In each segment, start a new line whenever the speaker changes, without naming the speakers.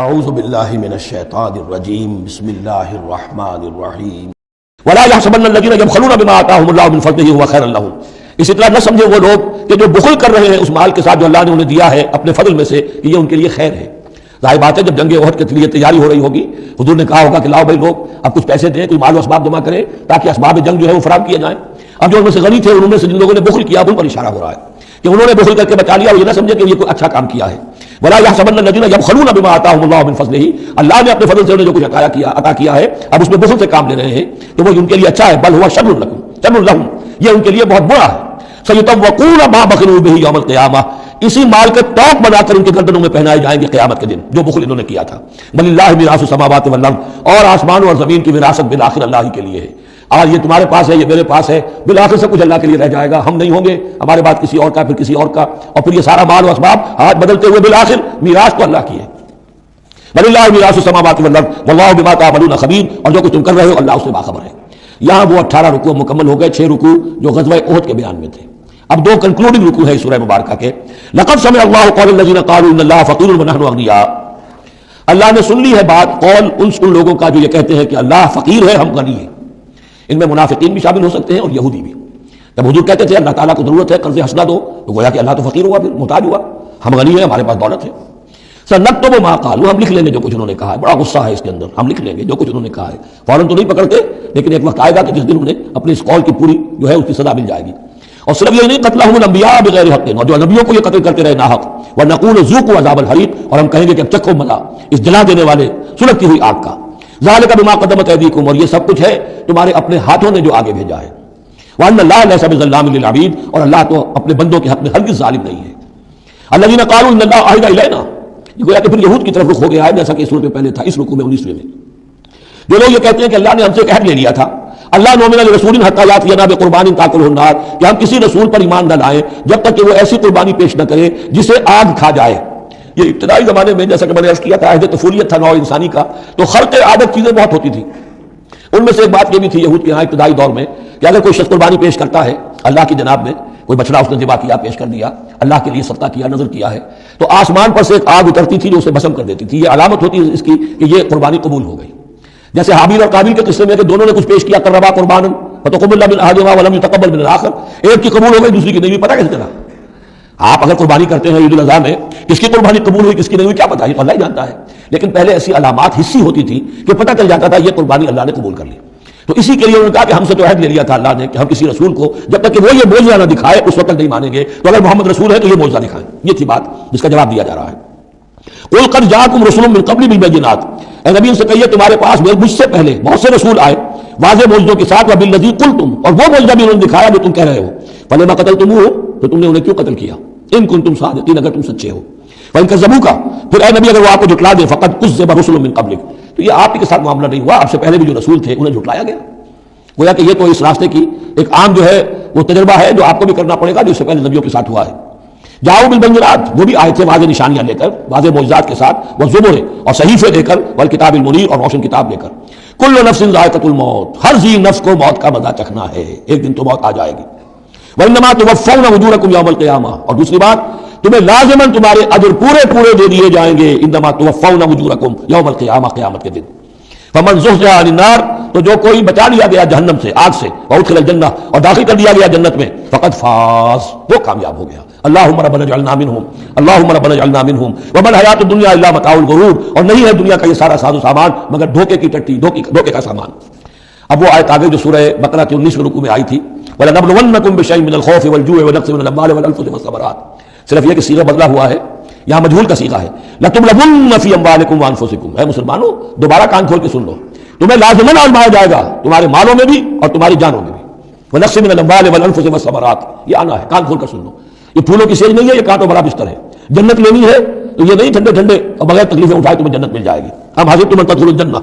اعوذ باللہ من الشیطان الرجیم بسم اللہ الرحمن الرحیم ولا يحسبن الذين يبخلون بما آتاهم الله من فضله هو خيرا لهم۔ اسی طرح نہ سمجھے وہ لوگ کہ جو بخل کر رہے ہیں اس مال کے ساتھ جو اللہ نے انہیں دیا ہے اپنے فضل میں سے کہ یہ ان کے لیے خیر ہے۔ ظاہر بات ہے جب جنگ احد کے لیے تیاری ہو رہی ہوگی حضور نے کہا ہوگا کہ لاؤ بھائی لوگ اب کچھ پیسے دیں، کوئی مال و اسباب جمع کریں تاکہ اسباب جنگ جو ہے وہ فراہم کیے جائیں۔ اب جو ان میں سے غنی تھے انہوں میں سے جن لوگوں نے بخل کیا ان پر اشارہ ہو رہا ہے کہ انہوں نے بخل کر کے بچا لیا اور یہ نہ سمجھے کہ یہ کوئی اچھا کام کیا ہے۔ ولا يحسبن الذين يبخلون بما آتاهم الله من فضله، اللہ نے اپنے فضل سے انہیں جو کچھ عطا کیا ہے اب اس میں بخل سے کام لے رہے ہیں تو وہ ان کے لیے اچھا ہے، بل هو شر لهم، یہ ان کے لیے بہت برا ہے۔ سيطوقون ما بخلوا به يوم القيامة، اسی مال کے توق بنا کر ان کے گردنوں میں پہنائے جائیں گے قیامت کے دن جو بخل انہوں نے کیا تھا۔ وللہ میراث السماوات والارض، اور آسمان اور زمین کی وراثت بالآخر اللہ ہی کے لیے ہے۔ آج یہ تمہارے پاس ہے، یہ میرے پاس ہے، بالآخر سب کچھ اللہ کے لیے رہ جائے گا، ہم نہیں ہوں گے، ہمارے بعد کسی اور کا، پھر کسی اور کا، اور پھر یہ سارا مال و اسباب ہاتھ بدلتے ہوئے بالآخر میراث تو اللہ کی ہے۔ وللہ میراث السماوات والارض واللہ بما تعملون خبیر، اور جو کچھ تم کر رہے ہو اللہ اس سے باخبر ہے۔ یہاں وہ 18 رکوع مکمل ہو گئے، 6 رکوع جو غزوہ احد کے بیان میں تھے۔ اب 2 کنکلوڈنگ رکوع ہے اس سورہ مبارکہ کے۔ لقد سمع اللہ قول الذین قالوا ان اللہ فقیر ونحن اغنیاء، اللہ نے سن لی ہے بات قول ان لوگوں کا جو یہ کہتے ہیں کہ اللہ فقیر ہے ہم غنی ہیں۔ ان میں منافقین بھی شامل ہو سکتے ہیں اور یہودی بھی۔ جب حضور کہتے تھے اللہ تعالیٰ کو ضرورت ہے قرض حسنہ دو تو گویا کہ اللہ تو فقیر ہوا، پھر محتاج ہوا، ہم غنی ہیں ہمارے پاس دولت ہے۔ سنکتب ما قالوا، ہم لکھ لیں گے جو کچھ انہوں نے کہا ہے۔ بڑا غصہ ہے اس کے اندر، ہم لکھ لیں گے جو کچھ انہوں نے کہا ہے۔ فوراً تو نہیں پکڑتے لیکن ایک وقت آئے گا کہ جس دن انہیں اپنے اس قول کی پوری جو ہے اس کی سزا مل جائے گی۔ اور صرف یہ نہیں قتلہم الانبیاء بغیر حق، اور جو نبیوں کو یہ قتل کرتے رہے ناحق، ونقول ذوقوا عذاب الحریق، اور ہم کہیں گے کہ اب چکھو مزہ اس جلا دینے والے سلگتی ہوئی آگ کا۔ ذالک بما قدمت ایدیکم، اور یہ سب کچھ ہے تمہارے اپنے ہاتھوں نے جو آگے بھیجا ہے۔ وان اللہ لیس بظلام للعبید، اور اللہ تو اپنے بندوں کے حق میں ہرگز ظالم نہیں ہے۔ الذین قالوا ان اللہ عہد الینا، یہ گویا کہ پھر یہود کی طرف رخ ہو گیا ہے جیسا کہ اس رکوع میں پہلے تھا، اس رکوع میں 19ویں میں جو لوگ یہ کہتے ہیں کہ اللہ نے ہم سے ایک عہد لے لیا تھا، اللہ نؤمن لرسول حتی یاتینا بقربان تاکلہ النار، کہ ہم کسی رسول پر ایمان نہ لائیں جب تک کہ وہ ایسی قربانی پیش نہ کرے جسے آگ کھا جائے۔ یہ ابتدائی زمانے میں جیسا کہ میں نے عرض کیا تھا عہد طفولیت تھا نوع انسانی کا، تو خرق عادت چیزیں بہت ہوتی تھی۔ ان میں سے ایک بات یہ بھی تھی یہود کے ہاں ابتدائی دور میں کہ اگر کوئی شخص قربانی پیش کرتا ہے اللہ کی جناب میں، کوئی بچڑا اس نے ذبح کیا، پیش کر دیا، اللہ کے لیے صدقہ کیا، نذر کیا ہے، تو آسمان پر سے ایک آگ اترتی تھی جو اسے بھسم کر دیتی تھی۔ یہ علامت ہوتی ہے اس کی کہ یہ قربانی قبول ہو گئی۔ جیسے حابیل اور قابیل کے قصے میں کہ دونوں نے کچھ پیش کیا، قربا قربانا فتقبل من احدہما ولم يتقبل من الاخر، ایک کی قبول ہو گئی دوسری کی نہیں ہوئی، پتہ کیسے چلا؟ آپ اگر قربانی کرتے ہیں عید الاضحیٰ میں کس کی قربانی قبول ہوئی کس کی نہیں ہوئی کیا پتہ، یہ اللہ ہی جانتا ہے، لیکن پہلے ایسی علامات حسی ہوتی تھی کہ پتہ چل جاتا تھا یہ قربانی اللہ نے قبول کر لی۔ تو اسی کے لیے انہوں نے کہا کہ ہم سے تو عہد لے لیا تھا اللہ نے کہ ہم کسی رسول کو جب تک کہ وہ یہ معجزہ نہ دکھائے اس وقت تک نہیں مانیں گے، تو اگر محمد رسول ہے تو یہ معجزہ دکھائیں۔ یہ تھی بات جس کا جواب دیا جا رہا ہے۔ قل قد جاءکم رسل من قبل بالبینات، اے نبی ان سے کہیے تمہارے پاس مجھ سے پہلے بہت سے رسول آئے واضح معجزوں کے ساتھ، وبالذی قلتم، اور وہ معجزہ بھی انہوں نے دکھایا جو تم کہہ رہے ہو، فلما قتلتموہ، تو تم نے انہیں کیوں قتل کیا، ان کنتم صادقین، اگر تم سچے ہو، وان کذبوک، پھر اے نبی اگر وہ آپ کو جھٹلا دے، فقد کذب رسل من قبلک، تو یہ آپ ہی کے ساتھ معاملہ نہیں ہوا، آپ سے پہلے بھی جو رسول تھے انہیں جھٹلایا گیا۔ گویا کہ یہ تو اس راستے کی ایک عام جو ہے وہ تجربہ ہے جو آپ کو بھی کرنا پڑے گا جو اس سے پہلے نبیوں کے ساتھ ہوا ہے۔ جاؤ بالبینات، وہ بھی آئے تھے واضح نشانیاں لے کر، واضح معجزات کے ساتھ، والزبر، اور صحیفے لے کر، والکتاب المنیر، اور روشن کتاب لے کر۔ کل نفس ذائقۃ الموت، ہر ذی نفس کو موت کا مزہ چکھنا ہے، ایک دن تو موت آ جائے گی۔ وانما توفون اجورکم یوم القیامہ، اور دوسری بات تمہیں لازماً تمہارے اجر پورے دے دیے جائیں گے، انما توفون اجورکم یوم القیامہ، قیامت کے دن۔ فمن زحزح عن النار، تو جو کوئی بچا لیا گیا جہنم سے، آگ سے، وادخل الجنہ، اور داخل کر دیا گیا جنت میں، فقد فاز، وہ کامیاب ہو گیا۔ اللہم ربنا اجعلنا منہم، اللہم ربنا اجعلنا منہم، وما الحیات الدنیا الا متاع الغرور، اور نہیں ہے دنیا کا یہ سارا ساز و سامان مگر دھوکے کی ٹٹی، دھوکے کا سامان۔ اب وہ آیت آگے جو سورہ بقرہ کے 19ویں رکوع میں آئی تھی، وَلَنَبْلُوَنَّكُمْ بِشَيْءٍ مِّنَ الْخَوْفِ وَالْجُوعِ وَنَقْصٍ مِّنَ الْأَمْوَالِ وَالْأَنفُسِ وَالثَّمَرَاتِ، صرف یہ کہ صیغہ بدلا ہوا ہے، یہاں مجہول کا صیغہ ہے۔ لَتُبْلَوُنَّ فِي أَمْوَالِكُمْ وَأَنفُسِكُمْ، اے مسلمانوں دوبارہ کان کھول کے سن لو، تمہیں لازماً آزمایا جائے گا تمہارے مالوں میں بھی اور تمہاری جانوں میں بھی۔ وَنَقْصٍ مِّنَ الْأَمْوَالِ وَالْأَنفُسِ وَالثَّمَرَاتِ، یہ آنا ہے، کان کھول کر سن لو۔ یہ پھولوں کی سیج نہیں ہے، یہ کانٹوں بڑا بستر ہے۔ جنت لینی ہے تو یہ نہیں ٹھنڈے ٹھنڈے اور بغیر تکلیفیں اٹھائے تمہیں جنت مل جائے گی۔ ام حسبتم ان تدخلوا الجنہ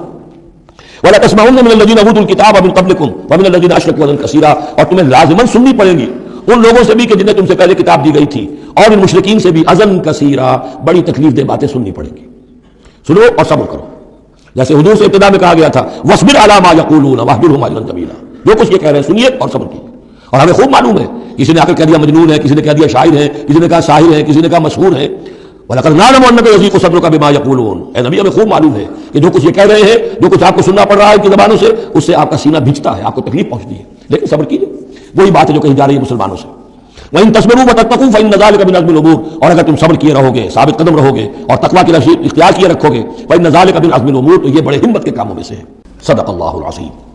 وَلَتَسْمَعُنَّ مِنَ الَّذِينَ أُوتُوا الْكِتَابَ مِن قَبْلِكُمْ وَمِنَ الَّذِينَ أَشْرَكُوا أَذًى كَثِيرًا، اور تمہیں لازماً سننی پڑے گی ان لوگوں سے بھی کہ جنہیں تم سے پہلے کتاب دی گئی تھی، اور ان مشرکین سے بھی اذًا کثیرا، بڑی تکلیف دہ باتیں سننی پڑیں گی۔ سنو اور صبر کرو، جیسے حضور سے ابتدا میں کہا گیا تھا وَاصْبِرْ عَلَىٰ مَا يَقُولُونَ وَاهْجُرْهُمْ هَجْرًا جَمِيلًا، جو کچھ یہ کہہ رہے ہیں سنیے اور صبر کیجیے۔ اور ہمیں خوب معلوم ہے، کسی نے آ کر کہہ دیا مجنون ہے، کسی نے کہہ دیا شاعر ہے، کسی نے کہا شاعر ہے، کسی نے کہا مشہور ہے، وَلَقَدْ نَعْلَمُ أَنَّكَ يَضِيقُ صَدْرُكَ بِمَا يَقُولُونَ، اے نبی ہمیں خوب معلوم ہے کہ جو کچھ یہ کہہ رہے ہیں، جو کچھ آپ کو سننا پڑ رہا ہے ان کی زبانوں سے، اس سے آپ کا سینہ بھیجتا ہے، آپ کو تکلیف پہنچتی ہے، لیکن صبر کیجیے، وہی بات ہے جو کہی جا رہی ہے مسلمانوں سے۔ وَإِن تَصْبِرُوا وَتَتَّقُوا فَإِنَّ ذَلِكَ مِنْ عَزْمِ الْأُمُورِ، اور اگر تم صبر کیے رہو گے، ثابت قدم رہو گے اور تقویٰ کی رشید اختیار کیے رکھو گے، فَإِنَّ ذَلِكَ مِنْ عَزْمِ الْأُمُورِ، تو یہ بڑے ہمت کے کاموں میں سے ہے۔ صدق اللہ العظیم۔